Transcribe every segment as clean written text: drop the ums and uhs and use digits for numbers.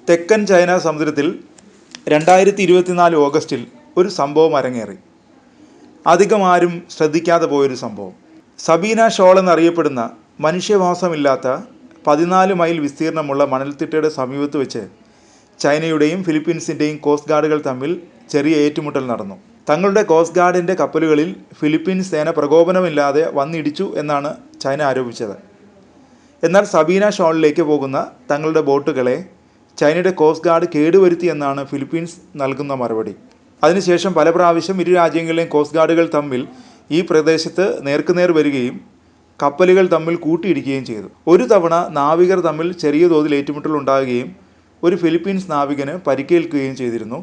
തെക്കൻ ചൈന സമുദ്രത്തിൽ 2024 ഓഗസ്റ്റിൽ ഒരു സംഭവം അരങ്ങേറി. അധികം ആരും ശ്രദ്ധിക്കാതെ പോയൊരു സംഭവം. സബീന ഷോൾ എന്നറിയപ്പെടുന്ന മനുഷ്യവാസമില്ലാത്ത 14 മൈൽ വിസ്തീർണമുള്ള മണൽത്തിട്ടയുടെ സമീപത്ത് വെച്ച് ചൈനയുടെയും ഫിലിപ്പീൻസിൻ്റെയും കോസ്റ്റ് ഗാർഡുകൾ തമ്മിൽ ചെറിയ ഏറ്റുമുട്ടൽ നടന്നു. തങ്ങളുടെ കോസ്റ്റ് ഗാർഡിൻ്റെ കപ്പലുകളിൽ ഫിലിപ്പീൻസ് സേന പ്രകോപനമില്ലാതെ വന്നിടിച്ചു എന്നാണ് ചൈന ആരോപിച്ചത്. എന്നാൽ സബീന ഷോളിലേക്ക് പോകുന്ന തങ്ങളുടെ ബോട്ടുകളെ ചൈനയുടെ കോസ്റ്റ് ഗാർഡ് കേടുവരുത്തി എന്നാണ് ഫിലിപ്പീൻസ് നൽകുന്ന മറുപടി. അതിനുശേഷം പല പ്രാവശ്യം ഇരു രാജ്യങ്ങളിലെയും കോസ്റ്റ് ഗാർഡുകൾ തമ്മിൽ ഈ പ്രദേശത്ത് നേർക്കുനേർ വരികയും കപ്പലുകൾ തമ്മിൽ കൂട്ടിയിടിക്കുകയും ചെയ്തു. ഒരു തവണ നാവികർ തമ്മിൽ ചെറിയ തോതിൽ ഏറ്റുമുട്ടൽ ഉണ്ടാകുകയും ഒരു ഫിലിപ്പീൻസ് നാവികന് പരിക്കേൽക്കുകയും ചെയ്തിരുന്നു.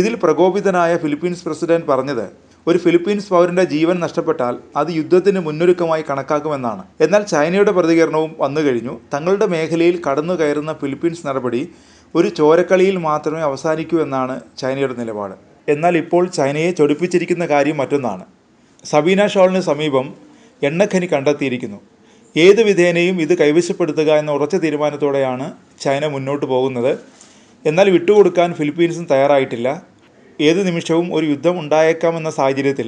ഇതിൽ പ്രകോപിതനായ ഫിലിപ്പീൻസ് പ്രസിഡന്റ് പറഞ്ഞത് ഒരു ഫിലിപ്പീൻസ് പൗരൻ്റെ ജീവൻ നഷ്ടപ്പെട്ടാൽ അത് യുദ്ധത്തിന് മുന്നൊരുക്കമായി കണക്കാക്കുമെന്നാണ്. എന്നാൽ ചൈനയുടെ പ്രതികരണവും വന്നു കഴിഞ്ഞു. തങ്ങളുടെ മേഖലയിൽ കടന്നു കയറുന്ന ഫിലിപ്പീൻസ് നടപടി ഒരു ചോരക്കളിയിൽ മാത്രമേ അവസാനിക്കൂ എന്നാണ് ചൈനയുടെ നിലപാട്. എന്നാൽ ഇപ്പോൾ ചൈനയെ ചൊടിപ്പിച്ചിരിക്കുന്ന കാര്യം മറ്റൊന്നാണ്. സബീന ഷോളിന് സമീപം എണ്ണഖനി കണ്ടെത്തിയിരിക്കുന്നു. ഏത് വിധേനയും ഇത് കൈവശപ്പെടുത്തുക എന്ന ഉറച്ച തീരുമാനത്തോടെയാണ് ചൈന മുന്നോട്ട് പോകുന്നത്. എന്നാൽ വിട്ടുകൊടുക്കാൻ ഫിലിപ്പീൻസും തയ്യാറായിട്ടില്ല. ഏത് നിമിഷവും ഒരു യുദ്ധം ഉണ്ടായേക്കാമെന്ന സാഹചര്യത്തിൽ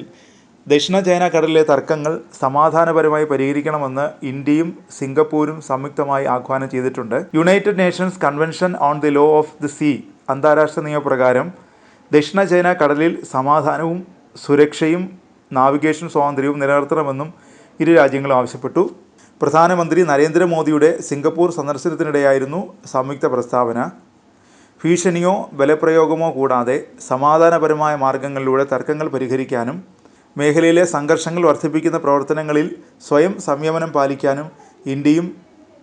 ദക്ഷിണ ചൈന കടലിലെ തർക്കങ്ങൾ സമാധാനപരമായി പരിഹരിക്കണമെന്ന് ഇന്ത്യയും സിംഗപ്പൂരും സംയുക്തമായി ആഹ്വാനം ചെയ്തിട്ടുണ്ട്. United Nations convention on the law of the see അന്താരാഷ്ട്ര നിയമപ്രകാരം ദക്ഷിണ ചൈന കടലിൽ സമാധാനവും സുരക്ഷയും നാവിഗേഷൻ സ്വാതന്ത്ര്യവും നിലനിർത്തണമെന്നും ഇരു രാജ്യങ്ങളും ആവശ്യപ്പെട്ടു. പ്രധാനമന്ത്രി നരേന്ദ്രമോദിയുടെ സിംഗപ്പൂർ സന്ദർശനത്തിനിടെയായിരുന്നു സംയുക്ത പ്രസ്താവന. ഭീഷണിയോ ബലപ്രയോഗമോ കൂടാതെ സമാധാനപരമായ മാർഗങ്ങളിലൂടെ തർക്കങ്ങൾ പരിഹരിക്കാനും മേഖലയിലെ സംഘർഷങ്ങൾ വർദ്ധിപ്പിക്കുന്ന പ്രവർത്തനങ്ങളിൽ സ്വയം സംയമനം പാലിക്കാനും ഇന്ത്യയും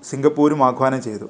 സിംഗപ്പൂരും ആഹ്വാനം ചെയ്തു.